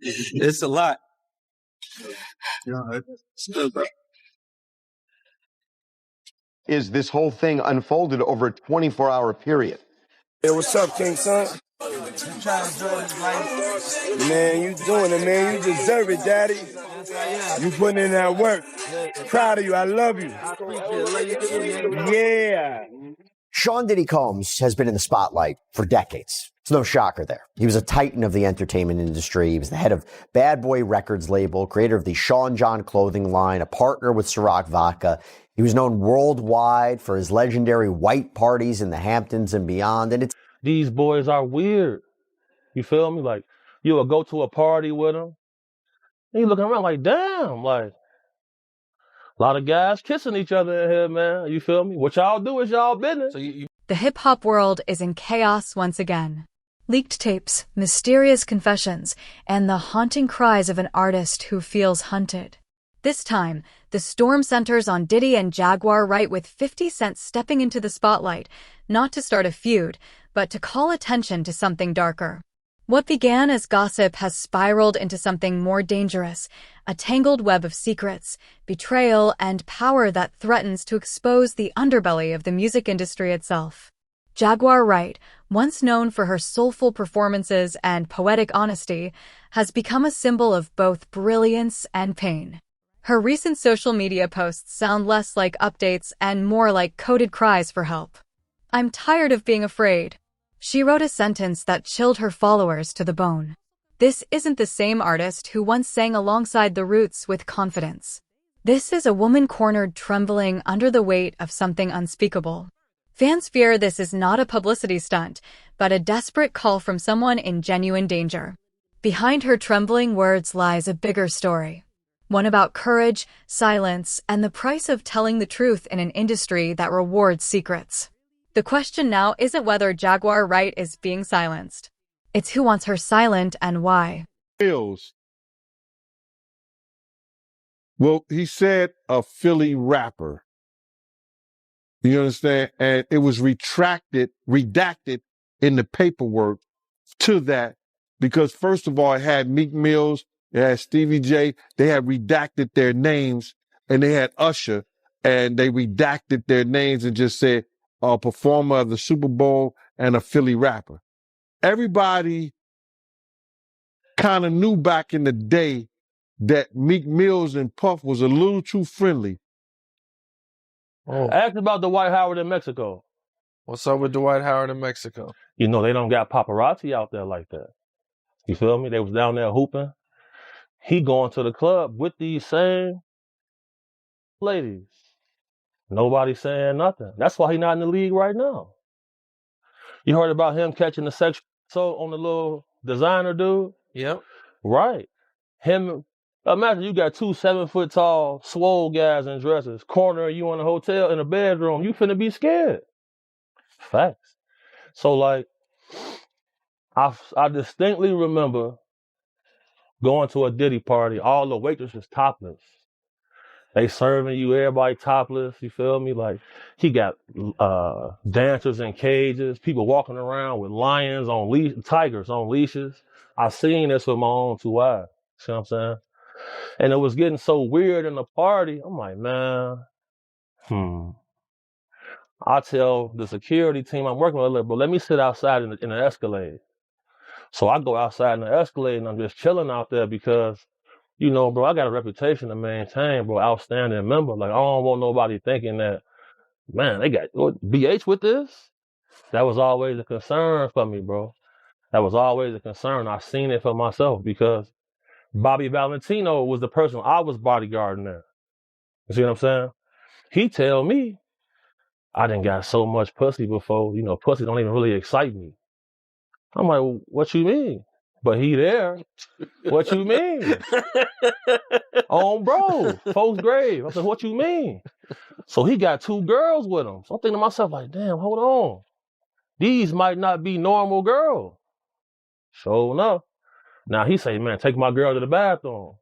It's a lot. Is this whole thing unfolded over a 24-hour period? Hey, what's up, King Son? Man, you doing it, man. You deserve it, Daddy. You putting in that work. Proud of you. I love you. Yeah. Sean Diddy Combs has been in the spotlight for decades. It's no shocker there. He was a titan of the entertainment industry. He was the head of Bad Boy Records label, creator of the Sean John clothing line, a partner with Ciroc Vodka. He was known worldwide for his legendary white parties in the Hamptons and beyond. And these boys are weird. You feel me? Like, you would go to a party with them, and you looking around like, damn, like, a lot of guys kissing each other in here, man. You feel me? What y'all do is y'all business. The hip-hop world is in chaos once again. Leaked tapes, mysterious confessions, and the haunting cries of an artist who feels hunted. This time, the storm centers on Diddy and Jaguar Wright, with 50 Cent stepping into the spotlight, not to start a feud, but to call attention to something darker. What began as gossip has spiraled into something more dangerous, a tangled web of secrets, betrayal, and power that threatens to expose the underbelly of the music industry itself. Jaguar Wright, once known for her soulful performances and poetic honesty, has become a symbol of both brilliance and pain. Her recent social media posts sound less like updates and more like coded cries for help. "I'm tired of being afraid." She wrote a sentence that chilled her followers to the bone. This isn't the same artist who once sang alongside The Roots with confidence. This is a woman cornered, trembling under the weight of something unspeakable. Fans fear this is not a publicity stunt, but a desperate call from someone in genuine danger. Behind her trembling words lies a bigger story. One about courage, silence, and the price of telling the truth in an industry that rewards secrets. The question now isn't whether Jaguar Wright is being silenced. It's who wants her silent and why. Mills. Well, he said a Philly rapper. You understand? And it was redacted in the paperwork to that because, first of all, it had Meek Mills, it had Stevie J. They had redacted their names, and they had Usher, and they redacted their names and just said a performer of the Super Bowl and a Philly rapper. Everybody kind of knew back in the day that Meek Mills and Puff was a little too friendly. Ask about Dwight Howard in Mexico. What's up with Dwight Howard in Mexico? You know, they don't got paparazzi out there like that. You feel me? They was down there hooping. He going to the club with these same ladies. Nobody saying nothing. That's why he not in the league right now. You heard about him catching the sex on the little designer dude? Yep. Right. Him. Imagine you got 2 7-foot-tall, swole guys in dresses, cornering you in a hotel in a bedroom. You finna be scared. Facts. So, like, I distinctly remember going to a Diddy party. All the waitresses topless. They serving you, everybody topless. You feel me? Like, he got dancers in cages, people walking around with lions on tigers on leashes. I seen this with my own 2 eyes. See what I'm saying? And it was getting so weird in the party. I'm like, man, I tell the security team I'm working with, but let me sit outside in the Escalade. So I go outside in the Escalade and I'm just chilling out there because, you know, bro, I got a reputation to maintain, bro, outstanding member. Like, I don't want nobody thinking that, man, they got BH with this. That was always a concern for me, bro. That was always a concern. I seen it for myself because Bobby Valentino was the person I was bodyguarding there. You see what I'm saying? He tell me I done got so much pussy before, you know, pussy don't even really excite me. I'm like, well, what you mean? But he there. What you mean? On bro, folks' grave. I said, what you mean? So he got 2 girls with him. So I'm thinking to myself, like, damn, hold on. These might not be normal girls. Sure enough. Now he say, man, take my girl to the bathroom.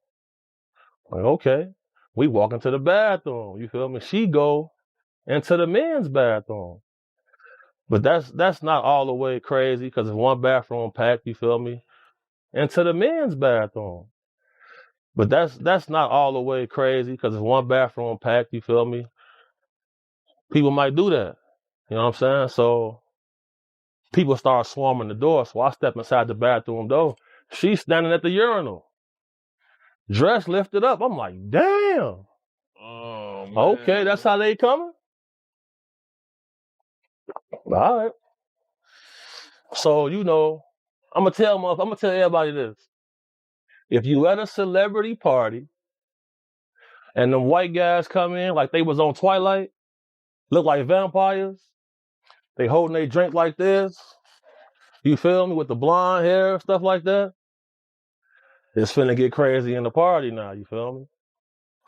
I'm like, okay. We walk into the bathroom. You feel me? She go into the men's bathroom. But that's not all the way crazy because it's one bathroom packed, you feel me? into the men's bathroom. But that's not all the way crazy because it's one bathroom packed, you feel me? People might do that. You know what I'm saying? So people start swarming the door. So I step inside the bathroom door. She's standing at the urinal. Dress lifted up. I'm like, damn. Oh, man. Okay, that's how they coming? All right. So, you know, I'm gonna tell everybody this. If you at a celebrity party and them white guys come in like they was on Twilight, look like vampires, they holding their drink like this, you feel me, with the blonde hair, stuff like that, it's finna get crazy in the party now, you feel me?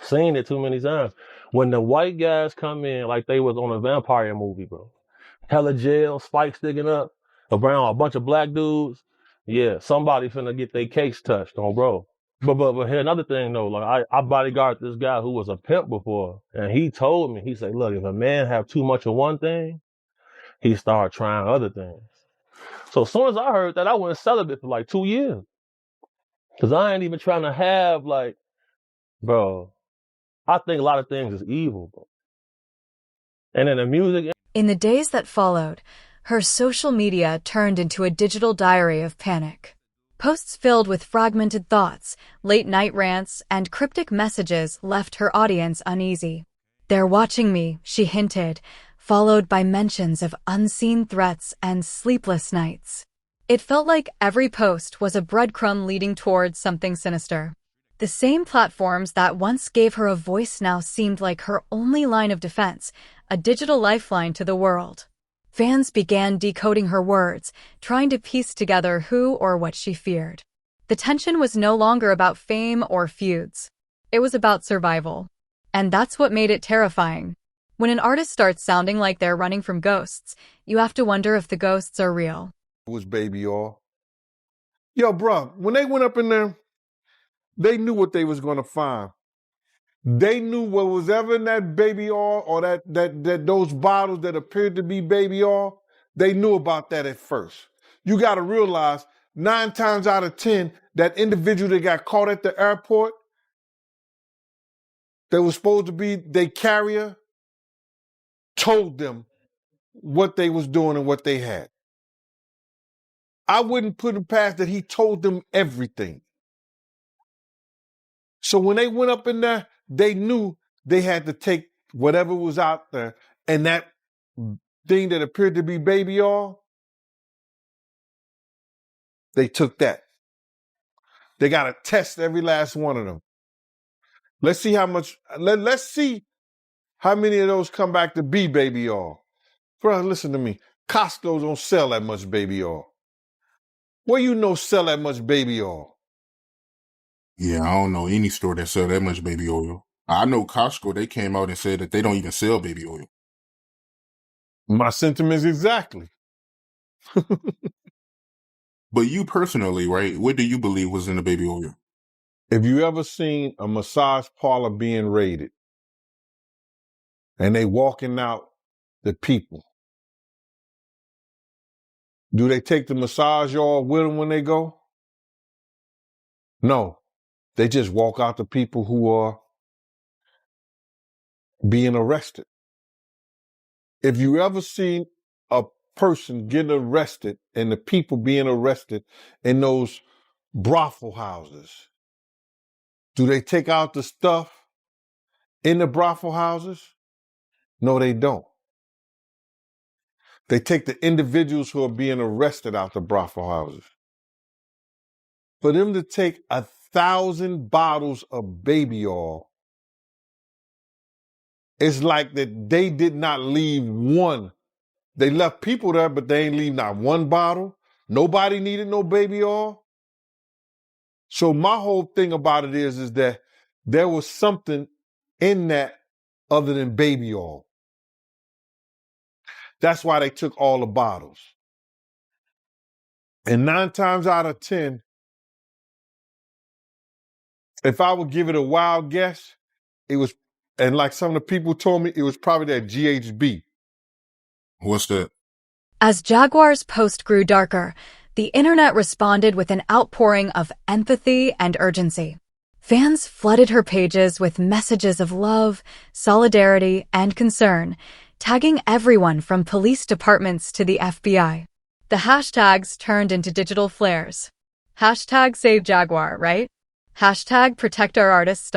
Seen it too many times. When the white guys come in like they was on a vampire movie, bro. Hella jail, spikes sticking up, around a bunch of black dudes. Yeah, somebody finna get their case touched on, bro. But here another thing though, like I bodyguarded this guy who was a pimp before, and he told me, he said, look, if a man have too much of one thing, he start trying other things. So as soon as I heard that, I went celibate for like 2 years. Cause I ain't even trying to have like, bro, I think a lot of things is evil, bro. And in the music. In the days that followed, her social media turned into a digital diary of panic. Posts filled with fragmented thoughts, late-night rants, and cryptic messages left her audience uneasy. "They're watching me," she hinted, followed by mentions of unseen threats and sleepless nights. It felt like every post was a breadcrumb leading towards something sinister. The same platforms that once gave her a voice now seemed like her only line of defense, a digital lifeline to the world. Fans began decoding her words, trying to piece together who or what she feared. The tension was no longer about fame or feuds. It was about survival. And that's what made it terrifying. When an artist starts sounding like they're running from ghosts, you have to wonder if the ghosts are real. It was Baby All. Yo, bro, when they went up in there, they knew what they was going to find. They knew what was ever in that Baby All or that those bottles that appeared to be Baby All, they knew about that at first. You got to realize 9 times out of 10, that individual that got caught at the airport, that was supposed to be their carrier, told them what they was doing and what they had. I wouldn't put it past that he told them everything. So when they went up in there, they knew they had to take whatever was out there, and that thing that appeared to be Baby All, they took that. They got to test every last one of them. Let's see how much, let's see how many of those come back to be Baby All. Bro, listen to me. Costco don't sell that much Baby All. Where you know sell that much Baby All? Yeah, I don't know any store that sell that much baby oil. I know Costco, they came out and said that they don't even sell baby oil. My sentiments exactly. But you personally, right, what do you believe was in the baby oil? If you ever seen a massage parlor being raided and they walking out the people, do they take the massage oil with them when they go? No. They just walk out the people who are being arrested. If you ever seen a person getting arrested and the people being arrested in those brothel houses, do they take out the stuff in the brothel houses? No, they don't. They take the individuals who are being arrested out the brothel houses. For them to take 1,000 bottles of baby oil, it's like that they did not leave one. They left people there, but they ain't leave not one bottle. Nobody needed no baby oil. So my whole thing about it is that there was something in that other than baby oil. That's why they took all the bottles. And 9 times out of 10, if I would give it a wild guess, it was, and like some of the people told me, it was probably that GHB. What's that? As Jaguar's post grew darker, the internet responded with an outpouring of empathy and urgency. Fans flooded her pages with messages of love, solidarity, and concern, tagging everyone from police departments to the FBI. The hashtags turned into digital flares. Hashtag Save Jaguar, right? Hashtag Protect Our Artists.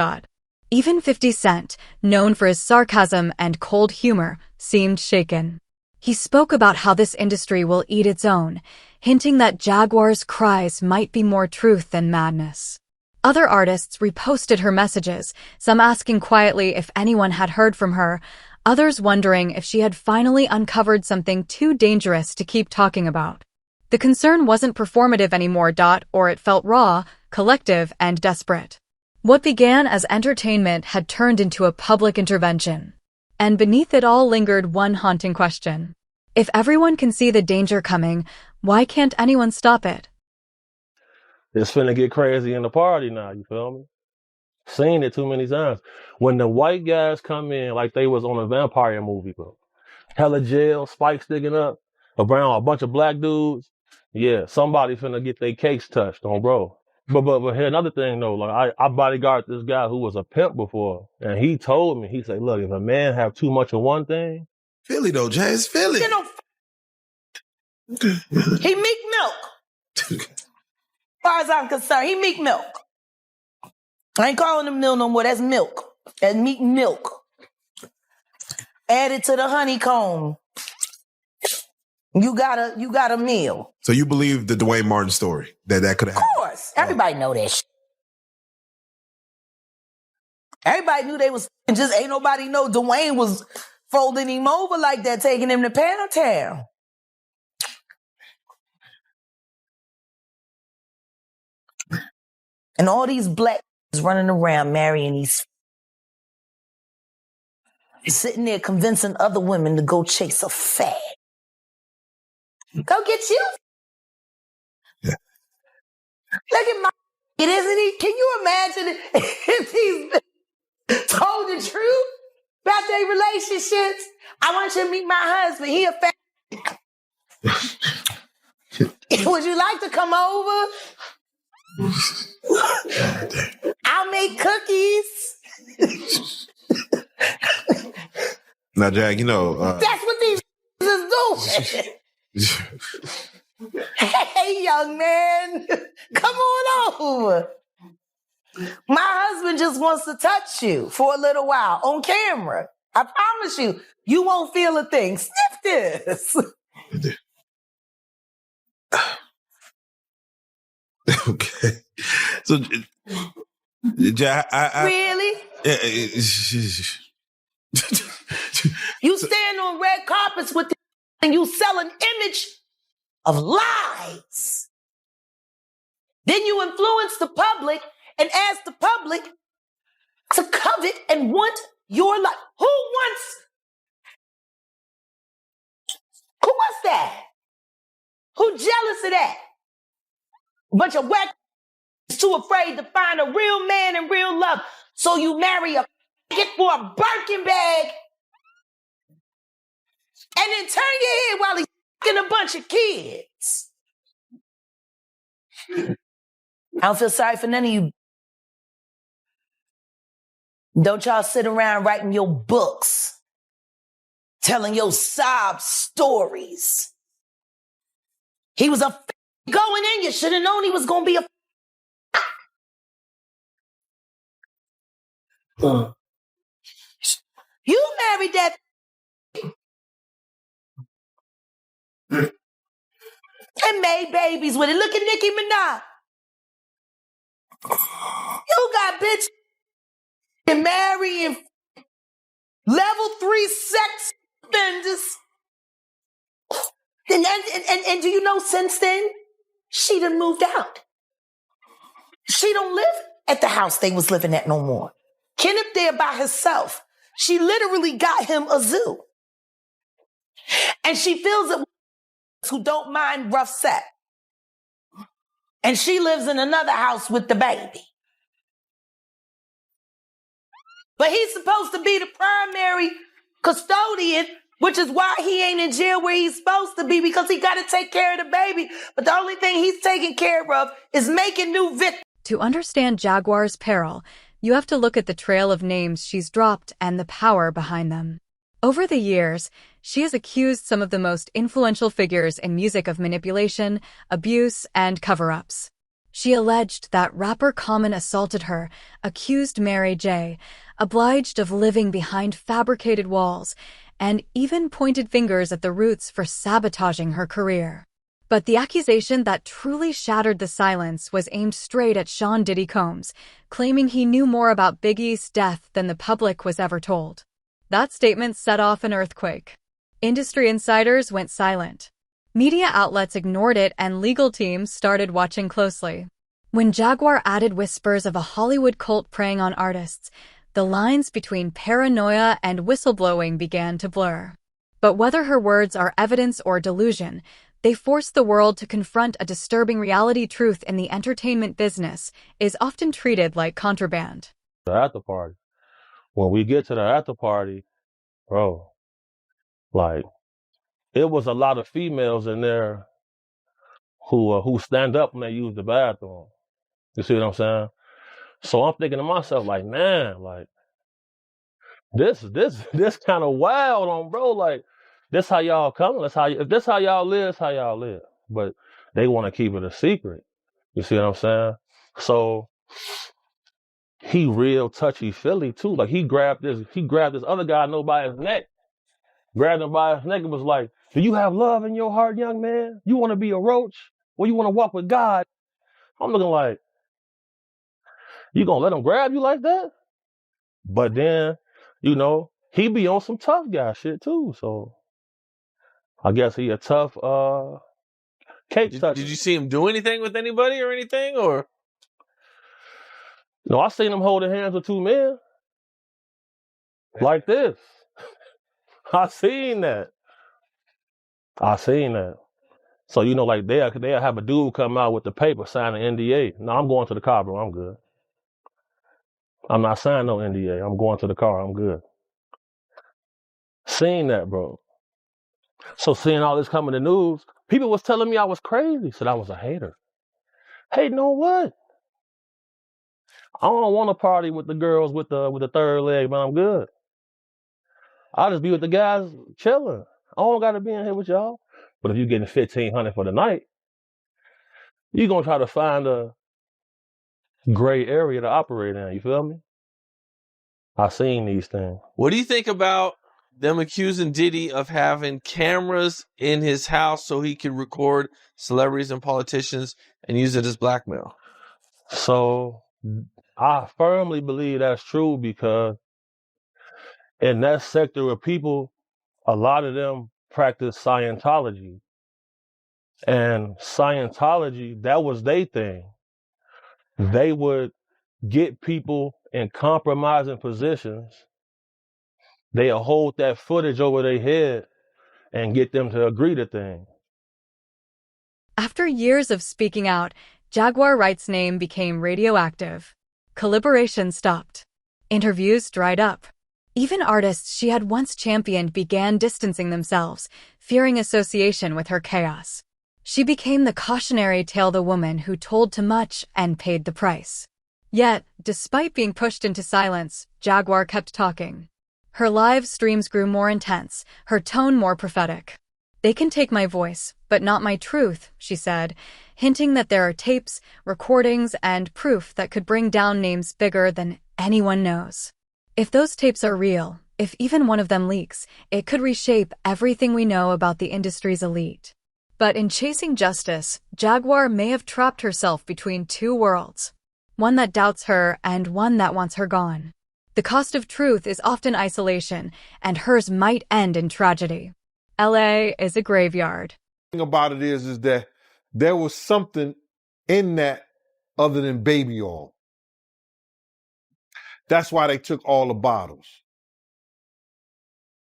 Even 50 Cent, known for his sarcasm and cold humor, seemed shaken. He spoke about how this industry will eat its own, hinting that Jaguar's cries might be more truth than madness. Other artists reposted her messages, some asking quietly if anyone had heard from her, others wondering if she had finally uncovered something too dangerous to keep talking about. The concern wasn't performative anymore, or it felt raw, collective, and desperate. What began as entertainment had turned into a public intervention. And beneath it all lingered one haunting question. If everyone can see the danger coming, why can't anyone stop it? It's finna get crazy in the party now, you feel me? Seen it too many times. When the white guys come in like they was on a vampire movie, bro. Hella jail, spikes sticking up, around a bunch of black dudes. Yeah, somebody finna get their cakes touched on, bro. But here another thing though, like I bodyguarded this guy who was a pimp before, and he told me, he said, look, if a man have too much of one thing. Philly though, Jay, it's Philly. You know, he Meek Milk. As far as I'm concerned, he Meek Milk. I ain't calling him Mill no more. That's milk. That's Meek Milk. Added to the honeycomb. You got a meal. So you believe the Dwayne Martin story that could have happened? Of course. Everybody know that shit. Everybody knew they was just ain't nobody know Dwayne was folding him over like that, taking him to Pound Town. And all these black running around marrying these, sitting there convincing other women to go chase a fag. Go get you. Yeah. Look at my it, isn't he? Can you imagine if he's told the truth about their relationships? I want you to meet my husband. He a fag. Would you like to come over? I'll make cookies. Now, Jack, you know... That's what these is doing. Hey, young man, come on over. My husband just wants to touch you for a little while on camera. I promise you, you won't feel a thing. Sniff this. Okay. So, Jack, Really? You stand on red carpets with and you sell an image of lies. Then you influence the public and ask the public to covet and want your life. Who wants that? Who jealous of that? A bunch of whack too afraid to find a real man and real love. So you marry a get for a Birkin bag and then turn your head while he's fucking a bunch of kids. I don't feel sorry for none of you. Don't y'all sit around writing your books, telling your sob stories. He was a going in. You should have known he was going to be a You married that and made babies with it. Look at Nicki Minaj. You got bitch and marrying level 3 sex offenders. And do you know since then, she done moved out. She don't live at the house they was living at no more. Kenneth there by herself. She literally got him a zoo. And she feels it who don't mind rough sex. And she lives in another house with the baby. But he's supposed to be the primary custodian which is why he ain't in jail where he's supposed to be, because he got to take care of the baby. But the only thing he's taking care of is making new victims. To understand Jaguar's peril, you have to look at the trail of names she's dropped and the power behind them. Over the years, she has accused some of the most influential figures in music of manipulation, abuse, and cover-ups. She alleged that rapper Common assaulted her, accused Mary J., obliged of living behind fabricated walls, and even pointed fingers at the Roots for sabotaging her career. But the accusation that truly shattered the silence was aimed straight at Sean Diddy Combs, claiming he knew more about Biggie's death than the public was ever told. That statement set off an earthquake. Industry insiders went silent. Media outlets ignored it and legal teams started watching closely. When Jaguar added whispers of a Hollywood cult preying on artists, the lines between paranoia and whistleblowing began to blur. But whether her words are evidence or delusion, they force the world to confront a disturbing reality. Truth in the entertainment business is often treated like contraband. The after party. When we get to the after party, bro, like, it was a lot of females in there who stand up when they use the bathroom. You see what I'm saying? So I'm thinking to myself, like, man, like, this kind of wild on, bro. Like, this how y'all coming. If this how y'all live, it's how y'all live. But they want to keep it a secret. You see what I'm saying? So he real touchy-feely too. Like, he grabbed this other guy I know by his neck. Grabbed him by his neck and was like, do you have love in your heart, young man? You want to be a roach? Or you want to walk with God? I'm looking like, you gonna let him grab you like that? But then, you know, he be on some tough guy shit too. So I guess he a tough cake toucher. Did you see him do anything with anybody or anything? Or no, I seen him holding hands with two men. Like this. I seen that. So, you know, like they'll have a dude come out with the paper, sign an NDA. No, I'm going to the car, bro. I'm good. I'm not signing no NDA. I'm going to the car. I'm good. Seen that, bro. So seeing all this come in the news, people was telling me I was crazy. Said I was a hater. Hating on what? I don't want to party with the girls with the third leg, man. I'm good. I'll just be with the guys chilling. I don't got to be in here with y'all. But if you're getting $1,500 for the night, you're going to try to find a gray area to operate in. You feel me? I seen these things. what do you think about them accusing Diddy of having cameras in his house so he could record celebrities and politicians and use it as blackmail? So I firmly believe that's true because in that sector of people, a lot of them practice Scientology. And Scientology, that was their thing. They would get people in compromising positions. They'll hold that footage over their head and get them to agree to things. After years of speaking out, Jaguar Wright's name became radioactive. Collaboration stopped. Interviews dried up. Even artists she had once championed began distancing themselves, fearing association with her chaos. She became the cautionary tale, the woman who told too much and paid the price. Yet, despite being pushed into silence, Jaguar kept talking. Her live streams grew more intense, her tone more prophetic. "They can take my voice, but not my truth," she said, hinting that there are tapes, recordings, and proof that could bring down names bigger than anyone knows. If those tapes are real, if even one of them leaks, it could reshape everything we know about the industry's elite. But in chasing justice, Jaguar may have trapped herself between two worlds. One that doubts her and one that wants her gone. The cost of truth is often isolation, and hers might end in tragedy. LA is a graveyard. The thing about it is that there was something in that other than baby oil. That's why they took all the bottles.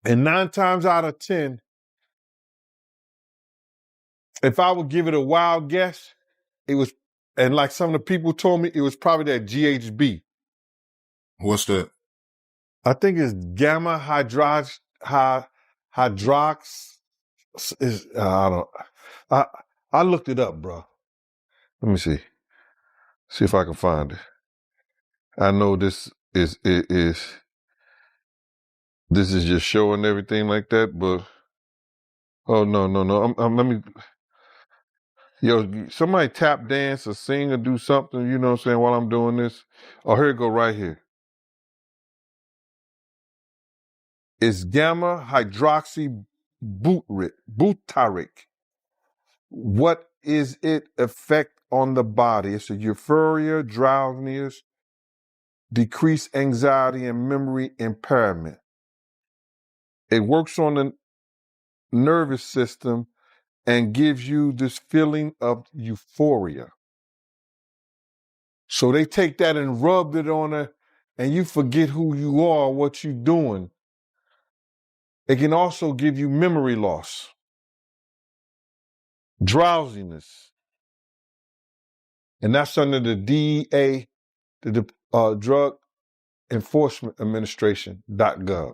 And 9 times out of 10, if I would give it a wild guess, it was, and like some of the people told me, it was probably that GHB. What's that? I think it's gamma hydrox is I don't I looked it up, bro. Let me see. See if I can find it. I know this is just showing everything like that, but oh no. Let me somebody tap dance or sing or do something, you know what I'm saying, while I'm doing this. Oh, here it go right here. It's gamma hydroxy butyric. What is it effect on the body? It's a euphoria, drowsiness, decreased anxiety, and memory impairment. It works on the nervous system and gives you this feeling of euphoria. So they take that and rub it on her, and you forget who you are, what you're doing. It can also give you memory loss, drowsiness, and that's under the DEA, the Drug Enforcement Administration.gov.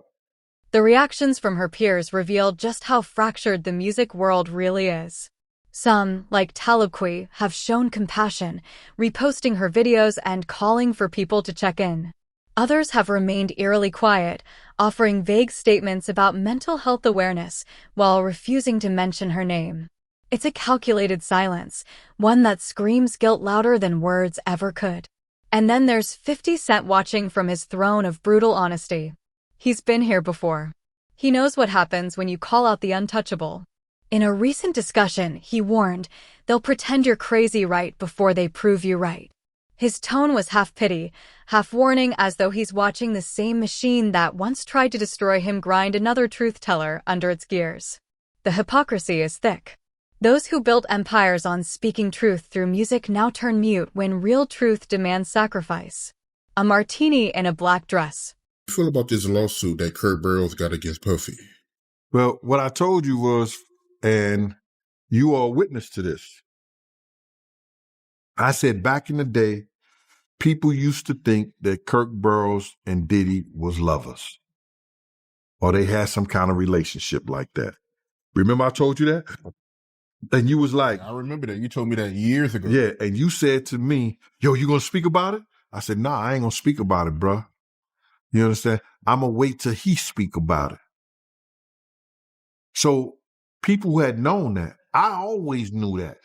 The reactions from her peers revealed just how fractured the music world really is. Some, like Talibqui, have shown compassion, reposting her videos and calling for people to check in. Others have remained eerily quiet, offering vague statements about mental health awareness while refusing to mention her name. It's a calculated silence, one that screams guilt louder than words ever could. And then there's 50 Cent watching from his throne of brutal honesty. He's been here before. He knows what happens when you call out the untouchable. In a recent discussion, he warned, they'll pretend you're crazy right before they prove you right. His tone was half pity, half warning, as though he's watching the same machine that once tried to destroy him grind another truth-teller under its gears. The hypocrisy is thick. Those who built empires on speaking truth through music now turn mute when real truth demands sacrifice. A martini in a black dress. How do you feel about this lawsuit that Kurt Burrows got against Puffy? Well, what I told you was, and you are a witness to this, I said back in the day, people used to think that Kirk Burrows and Diddy was lovers, or they had some kind of relationship like that. Remember I told you that? And you was like... I remember that. You told me that years ago. Yeah, and you said to me, yo, you gonna speak about it? I said, nah, I ain't gonna speak about it, bro. You understand? I'm gonna wait till he speak about it. So people who had known that, I always knew that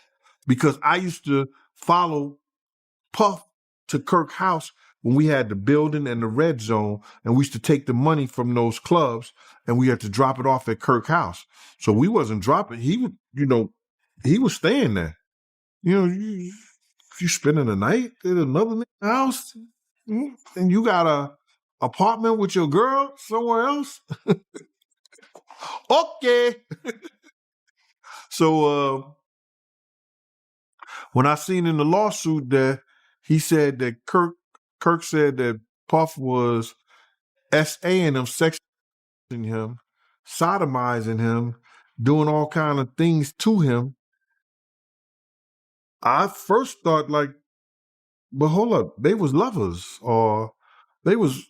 because I used to follow Puff to Kirk house when we had the building and the red zone, and we used to take the money from those clubs and we had to drop it off at Kirk house. So we wasn't dropping. He would, he was staying there. You spending the night at another house and you got a apartment with your girl somewhere else? Okay. So when I seen in the lawsuit that he said that Kirk said that Puff was SAing him, sexing him, sodomizing him, doing all kind of things to him, I first thought like, but hold up, they was lovers, or they was,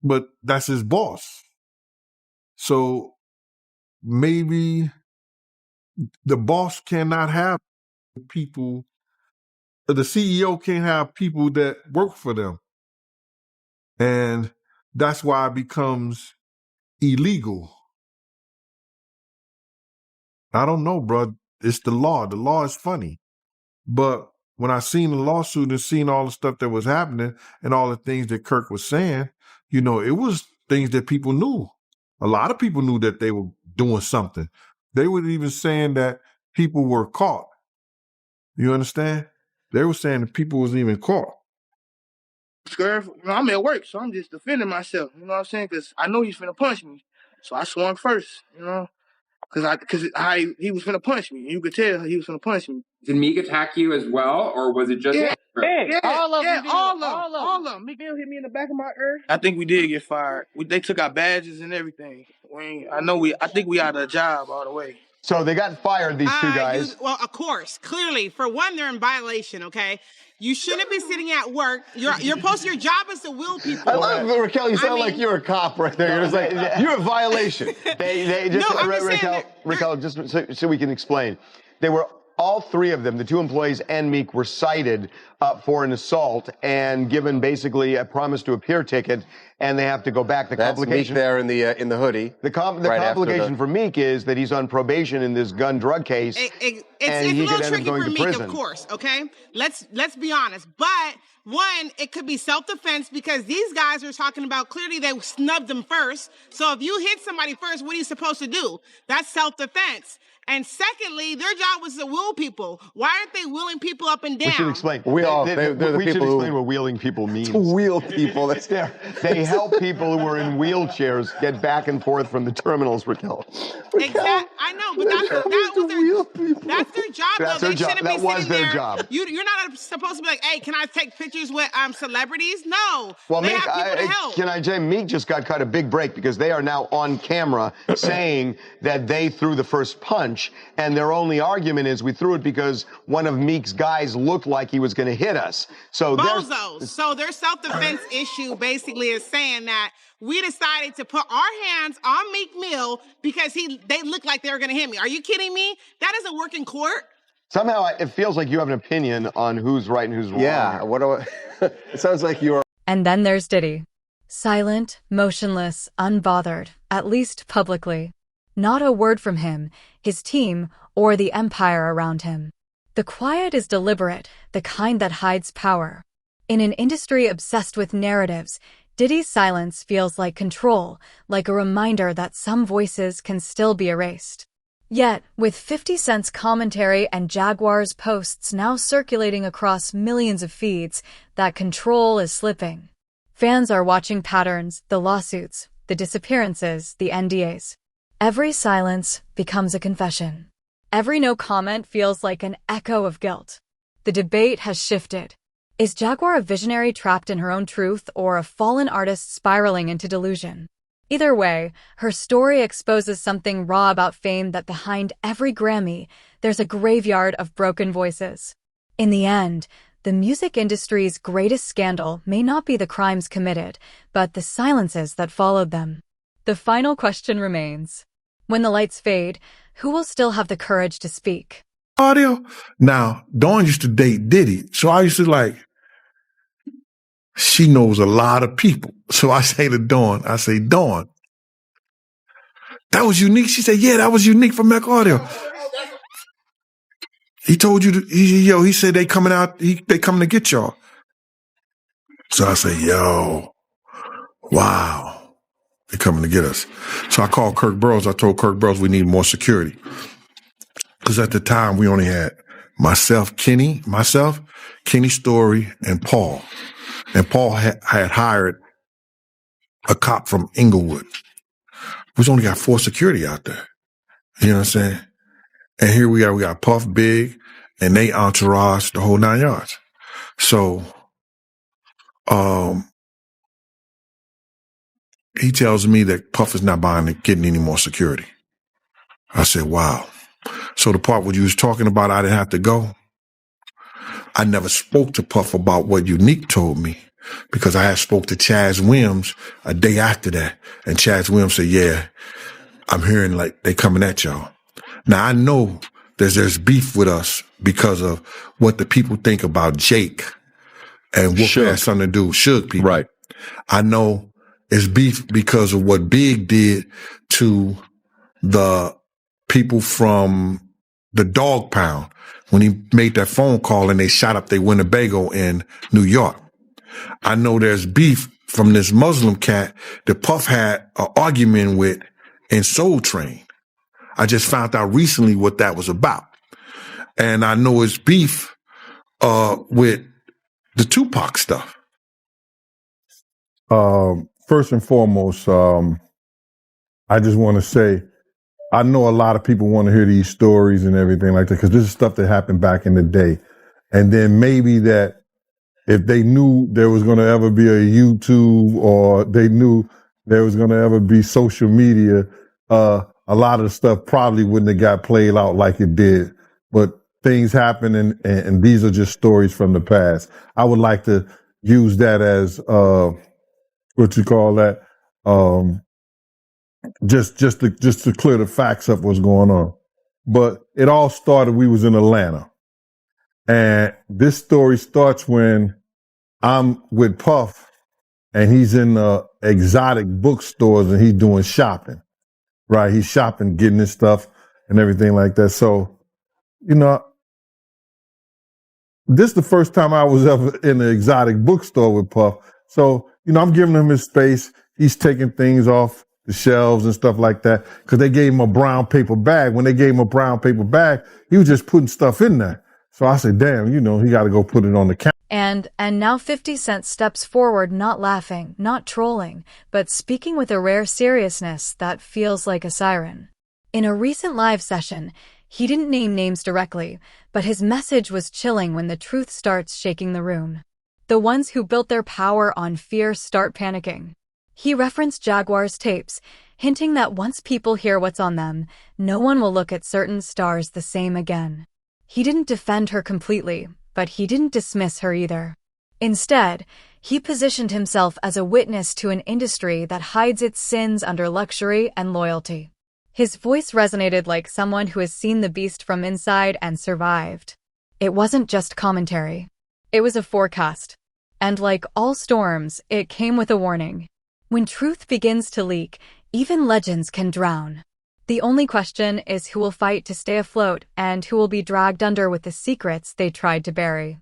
but that's his boss. So maybe the boss cannot have people, the CEO can't have people that work for them. And that's why it becomes illegal. I don't know, bro. It's the law. The law is funny. But when I seen the lawsuit and seen all the stuff that was happening and all the things that Kirk was saying, it was things that people knew. A lot of people knew that they were doing something. They were even saying that people were caught. You understand? They were saying that people was even caught. Scared, I'm at work, so I'm just defending myself. You know what I'm saying? Because I know he's finna punch me, so I swung first. Because he was finna punch me. You could tell he was finna punch me. Did Meek attack you as well, or was it just? Yeah, all of them. Meek Mill hit me in the back of my ear. I think we did get fired. They took our badges and everything. I think we out of a job all the way. So they got fired, these two guys. Well, of course, clearly, for one, they're in violation, okay? You shouldn't be sitting at work. Your job is to will people. I love Raquel. You sound like you're a cop right there. You're just like you're a violation. They just No, I'm just saying Raquel, just so we can explain. They were all three of them, the two employees and Meek, were cited for an assault and given basically a promise to appear ticket, and they have to go back. The That's complication Meek there in the hoodie. The complication for Meek is that he's on probation in this gun drug case. It's and a he little could end up tricky going for to Meek, prison. of course. Okay, let's be honest. But one, it could be self-defense because these guys are talking about clearly they snubbed them first. So if you hit somebody first, what are you supposed to do? That's self-defense. And secondly, their job was to wheel people. Why aren't they wheeling people up and down? We should explain. They're the we should people explain what wheeling people means. To wheel people. That's there. They help people who are in wheelchairs get back and forth from the terminals, Raquel. Exactly. I know, but that's their job. That's though. their They job. shouldn't That be was sitting their there. job. You're not supposed to be like, hey, can I take pictures with celebrities? No. Well, they Meek, have people to help. can I say Meek just got cut a big break because they are now on camera saying that they threw the first punch, and their only argument is we threw it because one of Meek's guys looked like he was going to hit us. So bozos. So their self-defense issue basically is saying that we decided to put our hands on Meek Mill because they looked like they were going to hit me. Are you kidding me? That doesn't work in court. Somehow it feels like you have an opinion on who's right and who's wrong. Yeah. It sounds like you're. And then there's Diddy. Silent, motionless, unbothered, at least publicly. Not a word from him, his team, or the empire around him. The quiet is deliberate, the kind that hides power. In an industry obsessed with narratives, Diddy's silence feels like control, like a reminder that some voices can still be erased. Yet, with 50 Cent's commentary and Jaguar's posts now circulating across millions of feeds, that control is slipping. Fans are watching patterns, the lawsuits, the disappearances, the NDAs. Every silence becomes a confession. Every no comment feels like an echo of guilt. The debate has shifted. Is Jaguar a visionary trapped in her own truth or a fallen artist spiraling into delusion? Either way, her story exposes something raw about fame that behind every Grammy, there's a graveyard of broken voices. In the end, the music industry's greatest scandal may not be the crimes committed, but the silences that followed them. The final question remains. When the lights fade, who will still have the courage to speak? Audio. Now, Dawn used to date Diddy. So I used to she knows a lot of people. So I say to Dawn, Dawn, that was unique. She said, yeah, that was unique for Mac Audio. He told you, he said they coming out, they coming to get y'all. So I say, wow. They're coming to get us. So I called Kirk Burroughs. I told Kirk Burroughs we need more security. Because at the time, we only had myself, Kenny Story, and Paul. And Paul had hired a cop from Inglewood. We only got 4 security out there. You know what I'm saying? And here we got Puff, Big, and they entourage, the whole 9 yards. So, he tells me that Puff is not getting any more security. I said, wow. So the part where you was talking about I didn't have to go, I never spoke to Puff about what Unique told me because I had spoke to Chaz Williams a day after that. And Chaz Williams said, yeah, I'm hearing like they coming at y'all. Now I know there's beef with us because of what the people think about Jake and what has something to do with Suge people. Right. I know it's beef because of what Big did to the people from the Dog Pound when he made that phone call and they shot up their Winnebago in New York. I know there's beef from this Muslim cat that Puff had an argument with in Soul Train. I just found out recently what that was about. And I know it's beef with the Tupac stuff. First and foremost, I just want to say, I know a lot of people want to hear these stories and everything like that because this is stuff that happened back in the day. And then maybe that if they knew there was going to ever be a YouTube or they knew there was going to ever be social media, a lot of the stuff probably wouldn't have got played out like it did. But things happen, and these are just stories from the past. I would like to use that as what you call that, just to clear the facts up what's going on. But it all started. We was in Atlanta, and this story starts when I'm with Puff, and he's in exotic bookstores, and he's doing shopping. Right, he's shopping, getting his stuff, and everything like that. So, you know, this is the first time I was ever in an exotic bookstore with Puff. So, you know, I'm giving him his space. He's taking things off the shelves and stuff like that because they gave him a brown paper bag. When they gave him a brown paper bag, he was just putting stuff in there. So I said, damn, you know, he got to go put it on the counter. And now 50 Cent steps forward, not laughing, not trolling, but speaking with a rare seriousness that feels like a siren. In a recent live session, he didn't name names directly, but his message was chilling when the truth starts shaking the room. The ones who built their power on fear start panicking. He referenced Jaguar's tapes, hinting that once people hear what's on them, no one will look at certain stars the same again. He didn't defend her completely, but he didn't dismiss her either. Instead, he positioned himself as a witness to an industry that hides its sins under luxury and loyalty. His voice resonated like someone who has seen the beast from inside and survived. It wasn't just commentary. It was a forecast. And like all storms, it came with a warning. When truth begins to leak, even legends can drown. The only question is who will fight to stay afloat and who will be dragged under with the secrets they tried to bury.